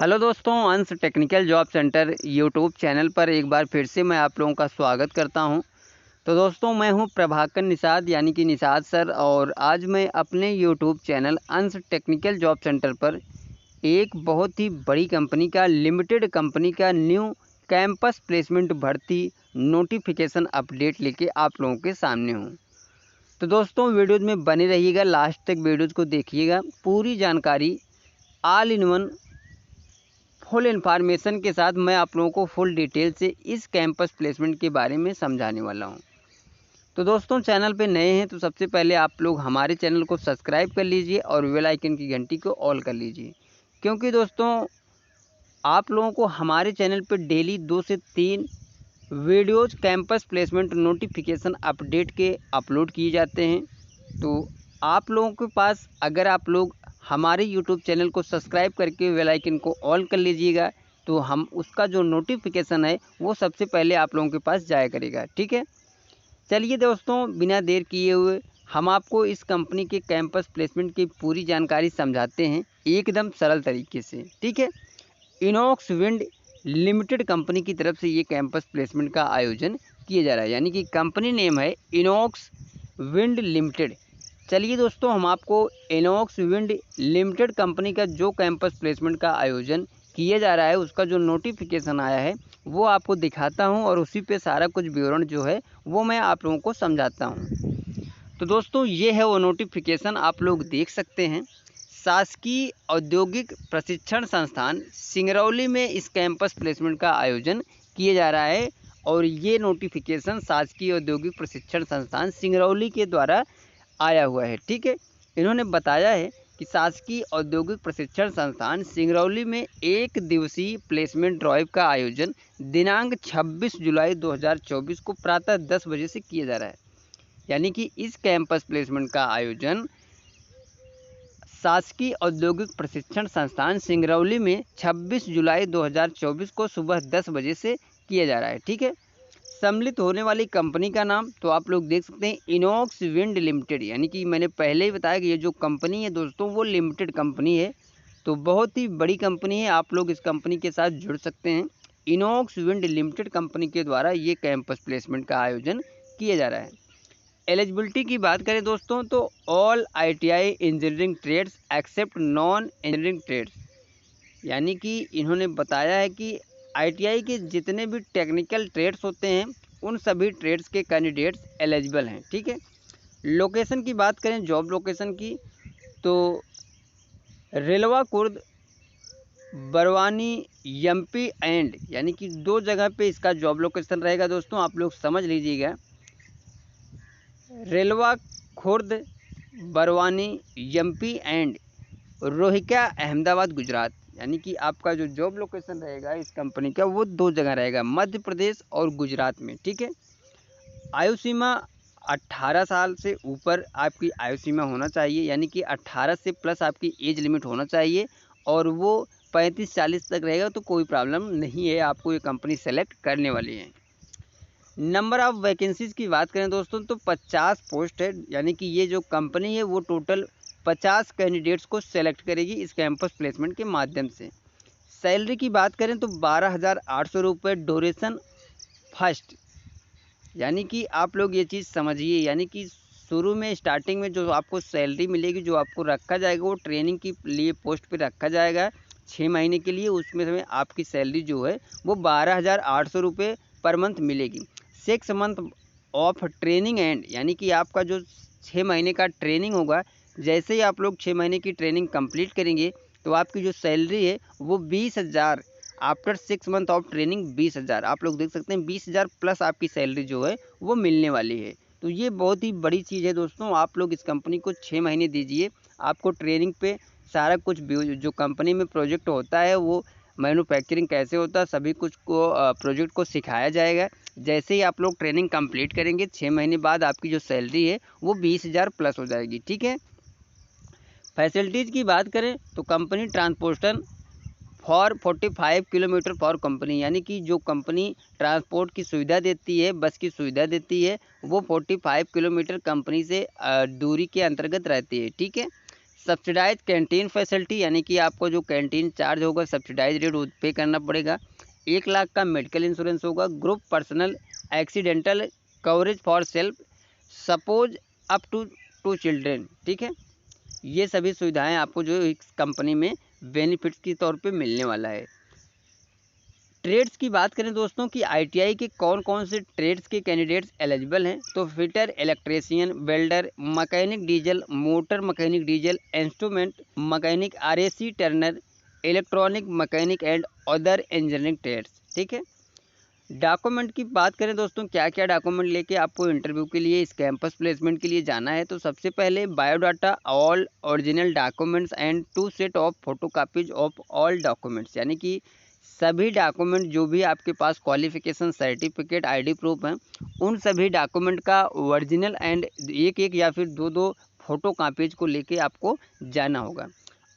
Hello दोस्तों, अंश technical job centre YouTube channel पर एक बार फिर से मैं आप लोगों का स्वागत करता हूं। तो दोस्तों, मैं हूं प्रभाकर निषाद यानी कि निषाद सर, और आज मैं अपने यूट्यूब चैनल अंश टेक्निकल जॉब सेंटर पर एक बहुत ही बड़ी कंपनी का लिमिटेड कंपनी का न्यू कैंपस प्लेसमेंट भर्ती नोटिफिकेशन अपडेट लेके आप लोगों के सामने हूँ। तो दोस्तों, वीडियोज़ में बने रहिएगा, लास्ट तक वीडियोज़ को देखिएगा। पूरी जानकारी all in one full information के साथ मैं आप लोगों को फुल डिटेल से इस कैंपस प्लेसमेंट के बारे में समझाने वाला हूं। तो दोस्तों, चैनल पे नए हैं तो सबसे पहले आप लोग हमारे चैनल को सब्सक्राइब कर लीजिए और बेल आइकन की घंटी को ऑल कर लीजिए, क्योंकि दोस्तों आप लोगों को हमारे चैनल पे डेली 2 से 3 videos campus placement notification update के अपलोड किए जाते हैं। तो आप लोगों के पास अगर आप लोग हमारे यूट्यूब चैनल को सब्सक्राइब करके बेल आइकन को ऑल कर लीजिएगा तो हम उसका जो नोटिफिकेशन है वो सबसे पहले आप लोगों के पास जाया करेगा। ठीक है, चलिए दोस्तों, बिना देर किए हुए हम आपको इस कंपनी के कैंपस प्लेसमेंट की पूरी जानकारी समझाते हैं एकदम सरल तरीके से। ठीक है, इनॉक्स विंड लिमिटेड कंपनी की तरफ से ये कैंपस प्लेसमेंट का आयोजन किया जा रहा है, यानी कि कंपनी नेम है इनॉक्स विंड लिमिटेड। चलिए दोस्तों, हम आपको इनॉक्स विंड लिमिटेड कंपनी का जो कैंपस प्लेसमेंट का आयोजन किया जा रहा है उसका जो नोटिफिकेशन आया है वो आपको दिखाता हूं, और उसी पे सारा कुछ विवरण जो है वो मैं आप लोगों को समझाता हूं। तो दोस्तों, ये है वो नोटिफिकेशन, आप लोग देख सकते हैं। शासकीय औद्योगिक प्रशिक्षण संस्थान सिंगरौली में इस कैंपस प्लेसमेंट का आयोजन किया जा रहा है, और ये नोटिफिकेशन शासकीय औद्योगिक प्रशिक्षण संस्थान सिंगरौली के द्वारा आया हुआ है। ठीक है, इन्होंने बताया है कि शासकीय औद्योगिक प्रशिक्षण संस्थान सिंगरौली में 1 दिवसीय प्लेसमेंट ड्राइव का आयोजन दिनांक 26 जुलाई 2024 को प्रातः 10 बजे से किया जा रहा है। यानी कि इस कैंपस प्लेसमेंट का आयोजन शासकीय औद्योगिक प्रशिक्षण संस्थान सिंगरौली में 26 जुलाई 2024 को सुबह 10 बजे से किया जा रहा है। ठीक है, सम्मिलित होने वाली कंपनी का नाम तो आप लोग देख सकते हैं, इनॉक्स विंड लिमिटेड। यानी कि मैंने पहले ही बताया कि ये जो कंपनी है दोस्तों वो लिमिटेड कंपनी है, तो बहुत ही बड़ी कंपनी है। आप लोग इस कंपनी के साथ जुड़ सकते हैं। इनॉक्स विंड लिमिटेड कंपनी के द्वारा ये कैंपस प्लेसमेंट का आयोजन किया जा रहा है। एलिजिबिलिटी की बात करें दोस्तों तो all ITI engineering trades except non engineering trades, यानी कि इन्होंने बताया है कि ITI के जितने भी टेक्निकल ट्रेड्स होते हैं उन सभी ट्रेड्स के कैंडिडेट्स एलिजिबल हैं। ठीक है, लोकेशन की बात करें, जॉब लोकेशन की, तो रेलवा कुर्द बरवानी MP एंड, यानी कि 2 जगह पे इसका जॉब लोकेशन रहेगा। दोस्तों आप लोग समझ लीजिएगा, रेलवा खुर्द बरवानी MP एंड रोहिका अहमदाबाद गुजरात, यानी कि आपका जो जॉब लोकेशन रहेगा इस कंपनी का वो 2 जगह रहेगा, मध्य प्रदेश और गुजरात में। ठीक है, आयु सीमा 18 साल से ऊपर आपकी आयु सीमा होना चाहिए, यानी कि 18 से प्लस आपकी एज लिमिट होना चाहिए, और वो 35-40 तक रहेगा तो कोई प्रॉब्लम नहीं है, आपको ये कंपनी सेलेक्ट करने वाली है। नंबर ऑफ़ वैकेंसीज़ की बात करें दोस्तों तो 50 पोस्ट है, यानी कि ये जो कंपनी है वो टोटल 50 कैंडिडेट्स को सेलेक्ट करेगी इस कैंपस प्लेसमेंट के माध्यम से। सैलरी की बात करें तो 12,800 रुपये ड्यूरेशन फर्स्ट, यानी कि आप लोग ये चीज़ समझिए, यानी कि शुरू में स्टार्टिंग में जो आपको सैलरी मिलेगी, जो आपको रखा जाएगा वो ट्रेनिंग के लिए पोस्ट पे रखा जाएगा 6 महीने के लिए, उसमें से आपकी सैलरी जो है वो 12,800 रुपये पर मंथ मिलेगी। 6 मंथ ऑफ ट्रेनिंग एंड, यानी कि आपका जो 6 महीने का ट्रेनिंग होगा, जैसे ही आप लोग 6 महीने की ट्रेनिंग कंप्लीट करेंगे तो आपकी जो सैलरी है वो 20,000, आफ्टर 6 मंथ ऑफ ट्रेनिंग 20,000, आप लोग देख सकते हैं 20,000 प्लस आपकी सैलरी जो है वो मिलने वाली है। तो ये बहुत ही बड़ी चीज़ है दोस्तों, आप लोग इस कंपनी को 6 महीने दीजिए, आपको ट्रेनिंग पे सारा कुछ जो कंपनी में प्रोजेक्ट होता है वो मैन्युफैक्चरिंग कैसे होता है सभी कुछ को प्रोजेक्ट को सिखाया जाएगा। जैसे ही आप लोग ट्रेनिंग कंप्लीट करेंगे 6 महीने बाद आपकी जो सैलरी है वो 20,000 प्लस हो जाएगी। ठीक है, फैसिलिटीज़ की बात करें तो company transportation for 45 kilometre for company, यानी कि जो कंपनी ट्रांसपोर्ट की सुविधा देती है, बस की सुविधा देती है, वो 45 किलोमीटर कंपनी से दूरी के अंतर्गत रहती है। ठीक है, सब्सिडाइज कैंटीन फैसिलिटी, यानी कि आपको जो कैंटीन चार्ज होगा सब्सिडाइज रेट पे करना पड़ेगा। 1 लाख का मेडिकल इंश्योरेंस होगा। Group personal accidental coverage for self suppose up to 2 children, ठीक है। ये सभी सुविधाएं आपको जो इस कंपनी में बेनिफिट्स के तौर पे मिलने वाला है। ट्रेड्स की बात करें दोस्तों कि आईटीआई के कौन कौन से ट्रेड्स के कैंडिडेट्स एलिजिबल हैं, तो fitter, electrician, welder, mechanic diesel, motor mechanic diesel, instrument mechanic, RAC turner, electronic mechanic and other engineering trades, ठीक है। डॉक्यूमेंट की बात करें दोस्तों, क्या क्या डॉक्यूमेंट लेके आपको इंटरव्यू के लिए इस कैंपस प्लेसमेंट के लिए जाना है, तो सबसे पहले biodata, all original documents and 2 set of photocopies of all documents, यानी कि सभी डॉक्यूमेंट जो भी आपके पास क्वालिफिकेशन सर्टिफिकेट आईडी प्रूफ हैं, उन सभी डॉक्यूमेंट का ओरिजिनल एंड एक एक या फिर दो दो फोटो कॉपीज को लेके आपको जाना होगा।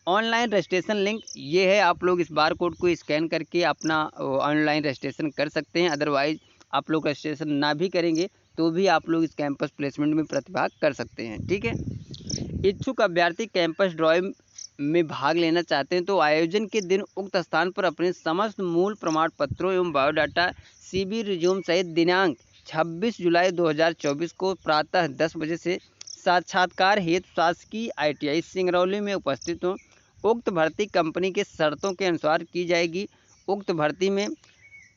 ऑनलाइन रजिस्ट्रेशन लिंक ये है, आप लोग इस बार कोड को स्कैन करके अपना ऑनलाइन रजिस्ट्रेशन कर सकते हैं। अदरवाइज आप लोग रजिस्ट्रेशन ना भी करेंगे तो भी आप लोग इस कैंपस प्लेसमेंट में प्रतिभाग कर सकते हैं, ठीक है। इच्छुक अभ्यर्थी कैंपस ड्राइव में भाग लेना चाहते हैं तो आयोजन के दिन उक्त स्थान पर अपने समस्त मूल प्रमाण पत्रों एवं बायोडाटा, सीवी, रिज्यूम सहित दिनांक 26 जुलाई 2024 को प्रातः 10 बजे से साक्षात्कार हेतु शासकीय आईटीआई सिंगरौली में उपस्थित हों। उक्त भर्ती कंपनी के शर्तों के अनुसार की जाएगी। उक्त भर्ती में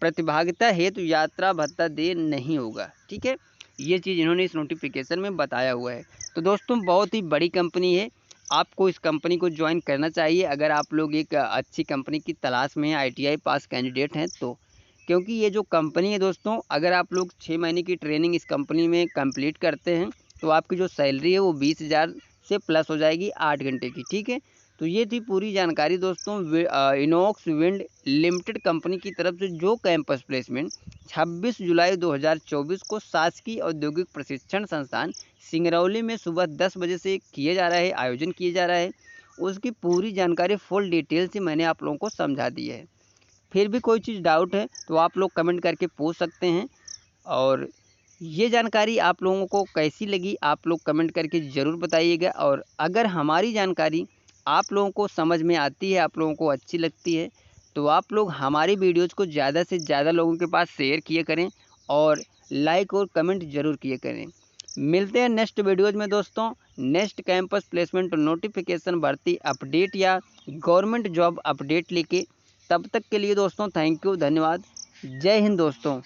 प्रतिभागिता हेतु यात्रा भत्ता दे नहीं होगा, ठीक है। ये चीज़ इन्होंने इस नोटिफिकेशन में बताया हुआ है। तो दोस्तों बहुत ही बड़ी कंपनी है, आपको इस कंपनी को ज्वाइन करना चाहिए अगर आप लोग एक अच्छी कंपनी की तलाश में आईटीआई पास कैंडिडेट हैं तो। क्योंकि ये जो कंपनी है दोस्तों, अगर आप लोग 6 महीने की ट्रेनिंग इस कंपनी में कंप्लीट करते हैं तो आपकी जो सैलरी है वो 20,000 से प्लस हो जाएगी 8 घंटे की, ठीक है। तो ये थी पूरी जानकारी दोस्तों इनॉक्स विंड लिमिटेड कंपनी की तरफ से जो कैंपस प्लेसमेंट 26 जुलाई 2024 को शासकीय औद्योगिक प्रशिक्षण संस्थान सिंगरौली में सुबह 10 बजे से किया जा रहा है, आयोजन किया जा रहा है। उसकी पूरी जानकारी फुल डिटेल से मैंने आप लोगों को समझा दी है। फिर भी कोई चीज़ डाउट है तो आप लोग कमेंट करके पूछ सकते हैं। और ये जानकारी आप लोगों को कैसी लगी आप लोग कमेंट करके ज़रूर बताइएगा। और अगर हमारी जानकारी आप लोगों को समझ में आती है, आप लोगों को अच्छी लगती है, तो आप लोग हमारी वीडियोज़ को ज़्यादा से ज़्यादा लोगों के पास शेयर किया करें और लाइक और कमेंट ज़रूर किया करें। मिलते हैं नेक्स्ट वीडियोज़ में दोस्तों, नेक्स्ट कैंपस प्लेसमेंट नोटिफिकेशन, भर्ती अपडेट या गवर्नमेंट जॉब अपडेट लेके। तब तक के लिए दोस्तों थैंक यू, धन्यवाद, जय हिंद दोस्तों।